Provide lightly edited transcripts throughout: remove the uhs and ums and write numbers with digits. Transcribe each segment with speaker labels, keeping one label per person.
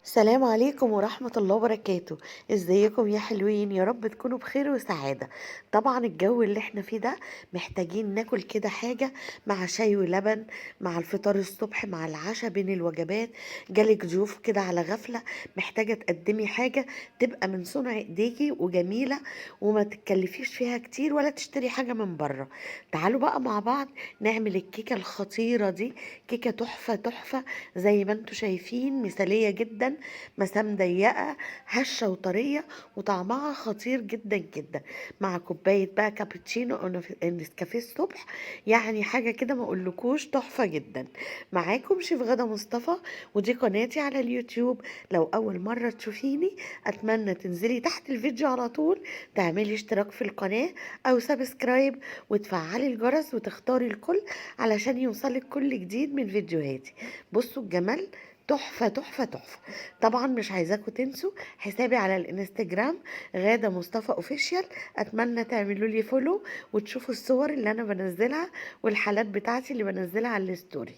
Speaker 1: السلام عليكم ورحمة الله وبركاته. ازيكم يا حلوين؟ يا رب تكونوا بخير وسعادة. طبعا الجو اللي احنا فيه ده محتاجين ناكل كده حاجة مع شاي ولبن، مع الفطار الصبح، مع العشاء بين الوجبات. جالك ضيوف كده على غفلة، محتاجة تقدمي حاجة تبقى من صنع ايديكي وجميلة، وما تتكلفيش فيها كتير ولا تشتري حاجة من بره. تعالوا بقى مع بعض نعمل الكيكة الخطيرة دي. كيكة تحفة تحفة، زي ما انتوا شايفين، مثالية جدا، مسام ضيقة، هشة وطرية، وطعمها خطير جدا جدا، مع كوباية بقى كابتشينو أو نسكافيه الصبح. يعني حاجة كده ما اقولكوش، تحفة جدا. معاكم شيف غدا مصطفى، ودي قناتي على اليوتيوب. لو أول مرة تشوفيني أتمنى تنزلي تحت الفيديو على طول، تعملي اشتراك في القناة أو سبسكرايب، وتفعلي الجرس وتختاري الكل علشان يوصلك كل جديد من فيديوهاتي. بصوا الجمال، تحفة تحفة تحفة. طبعا مش عايزاكم تنسوا حسابي على الانستجرام غادة مصطفى اوفيشيال. اتمنى تعملوا لي فولو وتشوفوا الصور اللي انا بنزلها والحالات بتاعتي اللي بنزلها على الستوري.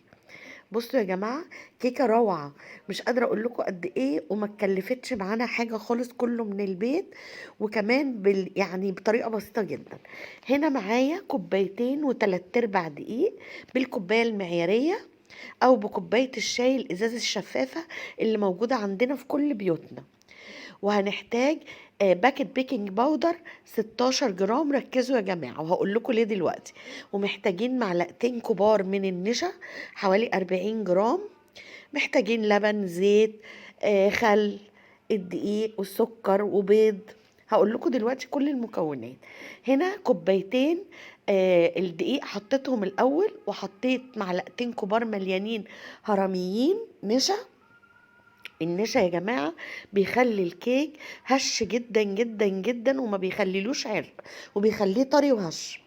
Speaker 1: بصوا يا جماعة، كيكة روعة، مش قادرة اقول لكم قد ايه، وما اتكلفتش معانا حاجة خالص، كله من البيت، وكمان يعني بطريقة بسيطة جدا. هنا معايا كوبايتين وتلات ارباع دقيق بالكوباية المعيارية، او بكوبايه الشاي الازاز الشفافه اللي موجوده عندنا في كل بيوتنا. وهنحتاج باكت بيكنج باودر 16 جرام، ركزوا يا جماعه وهقول لكم ليه دلوقتي. ومحتاجين معلقتين كبار من النشا، حوالي 40 جرام. محتاجين لبن، زيت، خل، الدقيق والسكر وبيض. هقول لكم دلوقتي كل المكونات. هنا كوبايتين الدقيق حطيتهم الاول، وحطيت معلقتين كبار مليانين هرميين نشا. النشا يا جماعة بيخلي الكيك هش جدا جدا جدا، وما بيخليلوش عرق، وبيخليه طري وهش.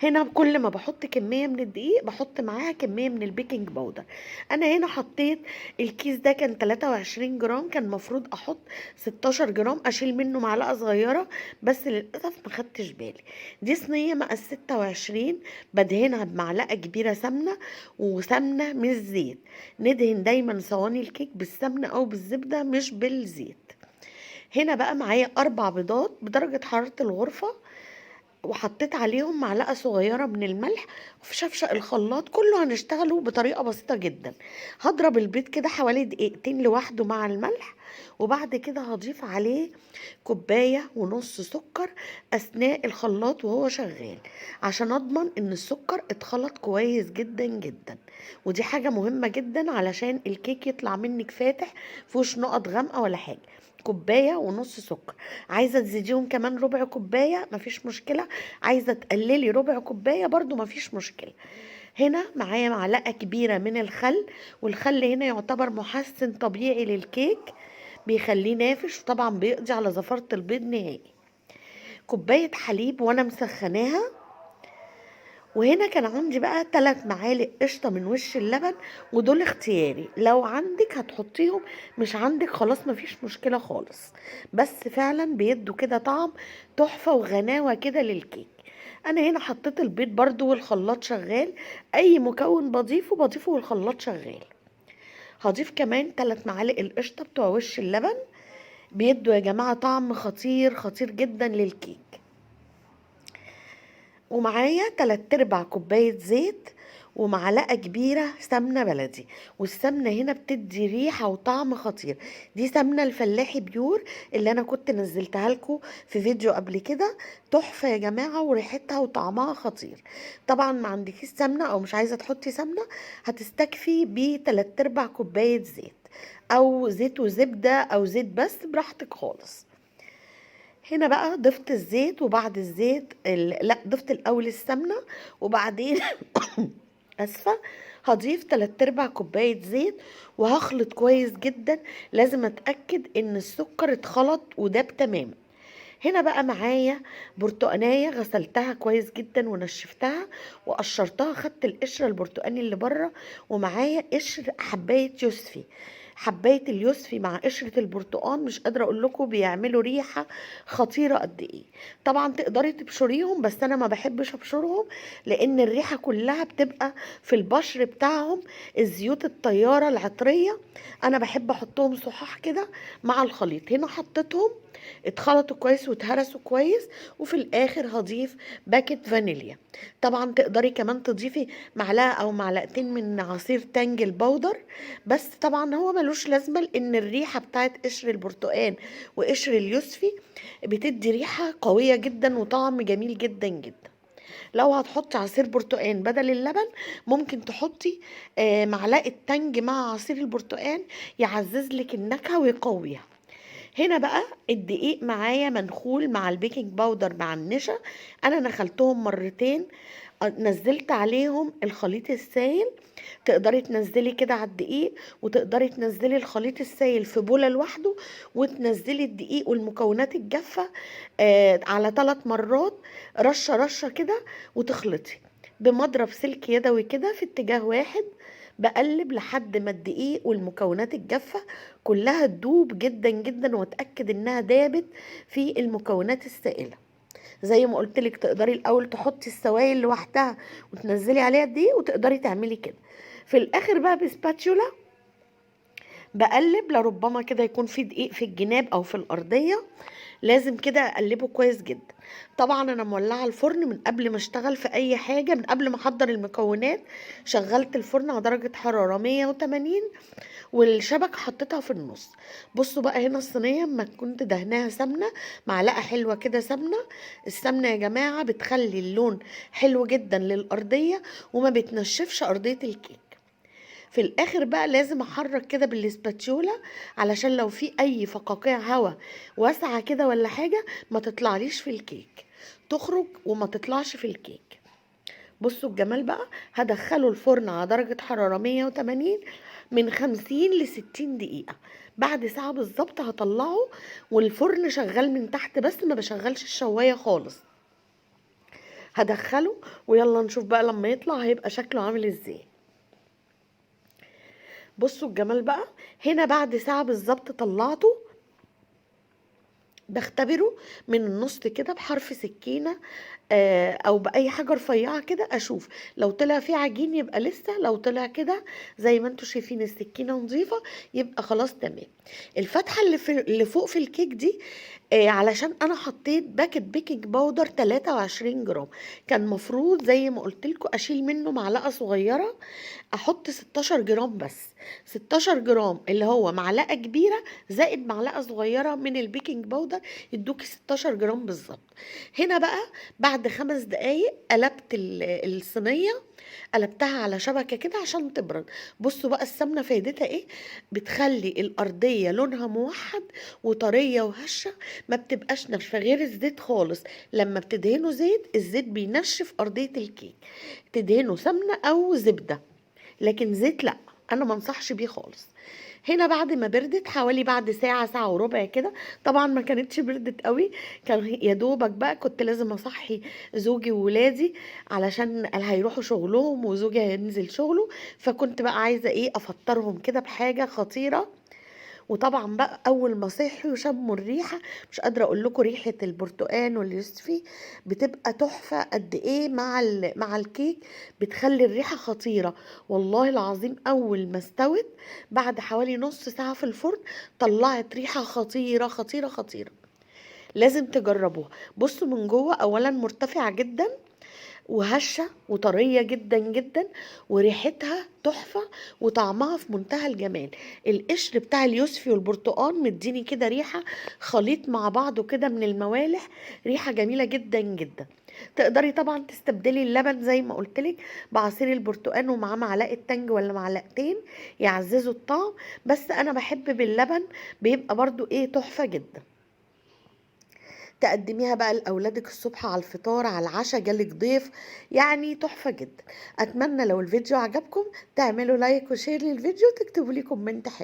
Speaker 1: هنا كل ما بحط كمية من الدقيق بحط معاها كمية من البيكنج باودر. انا هنا حطيت، الكيس ده كان 23 جرام، كان مفروض احط 16 جرام، اشيل منه معلقة صغيرة، بس للأسف ما خدتش بالي. دي صينية مقاس 26، بدهنها بمعلقة كبيرة سمنة، وسمنة مش زيت. ندهن دايما صواني الكيك بالسمنة او بالزبدة مش بالزيت. هنا بقى معايا 4 بيضات بدرجة حرارة الغرفة، وحطيت عليهم معلقة صغيرة من الملح. وفي شفشق الخلاط كله هنشتغله بطريقة بسيطة جدا. هضرب البيض كده حوالي دقيقتين لوحده مع الملح، وبعد كده هضيف عليه كوباية ونص سكر أثناء الخلاط وهو شغال، عشان أضمن إن السكر اتخلط كويس جدا جدا. ودي حاجة مهمة جدا علشان الكيك يطلع منك فاتح، فيهوش نقط غامقة ولا حاجة. كوباية ونص سكر. عايزة تزيديهم كمان ربع كوباية مفيش مشكلة، عايزة تقللي ربع كوباية برضو مفيش مشكلة. هنا معايا معلقة كبيرة من الخل، والخل هنا يعتبر محسن طبيعي للكيك، بيخليه نافش، وطبعا بيقضي على زفرة البيض نهائي. كوباية حليب وانا مسخناها. وهنا كان عندي بقى 3 معالق قشطة من وش اللبن، ودول اختياري، لو عندك هتحطيهم، مش عندك خلاص مفيش مشكلة خالص. بس فعلا بيدوا كده طعم تحفة وغناوة كده للكيك. انا هنا حطيت البيض برضو والخلاط شغال، اي مكون بضيفه والخلاط شغال. هضيف كمان 3 معالق القشطة بتوع وش اللبن، بيدوا يا جماعة طعم خطير خطير جدا للكيك. ومعايا 3 ارباع كوباية زيت، ومعلقة كبيرة سمنة بلدي. والسمنة هنا بتدي ريحة وطعم خطير. دي سمنة الفلاحي بيور اللي انا كنت نزلتها لكم في فيديو قبل كده، تحفة يا جماعة، وريحتها وطعمها خطير. طبعا ما عندكيش سمنة او مش عايزة تحطي سمنة، هتستكفي ب3 ارباع كوباية زيت، او زيت وزبدة او زيت بس، براحتك خالص. هنا بقى ضفت الزيت، وبعد الزيت لا، ضفت الاول السمنه، وبعدين اسفه، هضيف 3 ارباع كوبايه زيت، وهخلط كويس جدا. لازم اتاكد ان السكر اتخلط وداب تمام. هنا بقى معايا برتقانية غسلتها كويس جدا ونشفتها وقشرتها، خدت القشرة البرتقاني اللي بره. ومعايا قشر حباية يوسفي، حباية اليوسفي مع قشرة البرتقال مش قادرة اقول لكم بيعملوا ريحة خطيرة قد ايه. طبعا تقدري تبشريهم بس انا ما بحبش ابشرهم، لان الريحة كلها بتبقى في البشر بتاعهم، الزيوت الطيارة العطرية. انا بحب احطهم صحاح كده مع الخليط. هنا حطيتهم اتخلطوا كويس واتهرسوا كويس، وفي الاخر هضيف باكت فانيليا. طبعا تقدري كمان تضيفي معلقه او معلقتين من عصير تانج البودر، بس طبعا هو ملوش لازمه لان الريحه بتاعت قشر البرتقال وقشر اليوسفي بتدي ريحه قويه جدا وطعم جميل جدا جدا. لو هتحطي عصير برتقال بدل اللبن ممكن تحطي معلقه تانج مع عصير البرتقال، يعزز لك النكهه ويقويها. هنا بقى الدقيق معايا منخول مع البيكنج باودر مع النشا. انا نخلتهم مرتين، نزلت عليهم الخليط السائل. تقدري تنزلي كده على الدقيق، وتقدري تنزلي الخليط السائل في بولة لوحده، وتنزلي الدقيق والمكونات الجافة على 3 مرات، رشة رشة كده، وتخلطي بمضرب سلك يدوي كده في اتجاه واحد. بقلب لحد ما الدقيق والمكونات الجافة كلها تدوب جدا جدا، واتأكد انها دابت في المكونات السائلة. زي ما قلت لك تقدري الاول تحطي السوائل لوحدها وتنزلي عليها الدقيق، وتقدري تعملي كده. في الاخر بقى بسباتشولا بقلب، لربما كده يكون في دقيق في الجناب او في الارضيه، لازم كده اقلبه كويس جدا. طبعا انا مولعه الفرن من قبل ما اشتغل في اي حاجه، من قبل ما احضر المكونات شغلت الفرن على درجه حراره 180، والشبكة حطيتها في النص. بصوا بقى هنا الصينية اما كنت دهناها سمنة، معلقة حلوة كده سمنة. السمنة يا جماعة بتخلي اللون حلو جدا للأرضية، وما بتنشفش أرضية الكيك. في الآخر بقى لازم أحرك كده بالسباتشولا، علشان لو في أي فقاقيع هوا واسعة كده ولا حاجة ما تطلعليش في الكيك، تخرج وما تطلعش في الكيك. بصوا الجمال بقى. هدخله الفرن على درجة حرارة 180 من 50 ل60 دقيقة. بعد ساعة بالظبط هطلعه، والفرن شغال من تحت بس ما بشغلش الشواية خالص. هدخله ويلا نشوف بقى لما يطلع هيبقى شكله عامل ازاي. بصوا الجمال بقى. هنا بعد ساعة بالظبط طلعته، بختبره من النص كده بحرف سكينة او باي حاجه رفيعه كده، اشوف لو طلع فيه عجين يبقى لسه، لو طلع كده زي ما انتوا شايفين السكينه نظيفه يبقى خلاص تمام. الفتحه اللي فوق في الكيك دي علشان انا حطيت باكت بيكنج باودر 23 جرام، كان مفروض زي ما قلت لكم اشيل منه معلقه صغيره، احط 16 جرام بس. 16 جرام اللي هو معلقه كبيره زائد معلقه صغيره من البيكنج باودر يدوكي 16 جرام بالظبط. هنا بقى بعد 5 دقايق قلبت الصينيه، قلبتها على شبكه كده عشان تبرد. بصوا بقى السمنه فايدتها ايه، بتخلي الارضيه لونها موحد وطريه وهشه، ما بتبقاش ناشفه غير الزيت خالص. لما بتدهنوا زيت، الزيت بينشف ارضيه الكيك. تدهنوا سمنه او زبده، لكن زيت لا، انا ما انصحش بيه خالص. هنا بعد ما بردت حوالي بعد ساعة ساعة وربع كده، طبعا ما كانتش بردت قوي، كان يا دوبك بقى كنت لازم اصحي زوجي وولادي علشان هيروحوا شغلهم وزوجي هينزل شغله، فكنت بقى عايزة ايه افطرهم كده بحاجة خطيرة. وطبعا بقى اول ما صحوا وشموا الريحه، مش قادره اقول لكم ريحه البرتقال واليوسفي بتبقى تحفه قد ايه مع مع الكيك، بتخلي الريحه خطيره. والله العظيم اول ما استوت بعد حوالي نص ساعه في الفرن طلعت ريحه خطيره خطيره خطيره. لازم تجربوها. بصوا من جوه اولا مرتفعه جدا وهشة وطرية جدا جدا، وريحتها تحفة، وطعمها في منتهى الجمال. القشر بتاع اليوسفي والبرتقال مديني كده ريحة، خليط مع بعضه كده من الموالح، ريحة جميلة جدا جدا. تقدري طبعا تستبدلي اللبن زي ما قلتلك بعصير البرتقال ومعاه معلقة تانج ولا معلقتين يعززوا الطعم، بس انا بحب باللبن، بيبقى برضو ايه تحفة جدا. تقدميها بقى لأولادك الصبح على الفطار على العشاء، جالك ضيف، يعني تحفة جدا. أتمنى لو الفيديو عجبكم تعملوا لايك وشير للفيديو وتكتبوا لي كومنت حلو.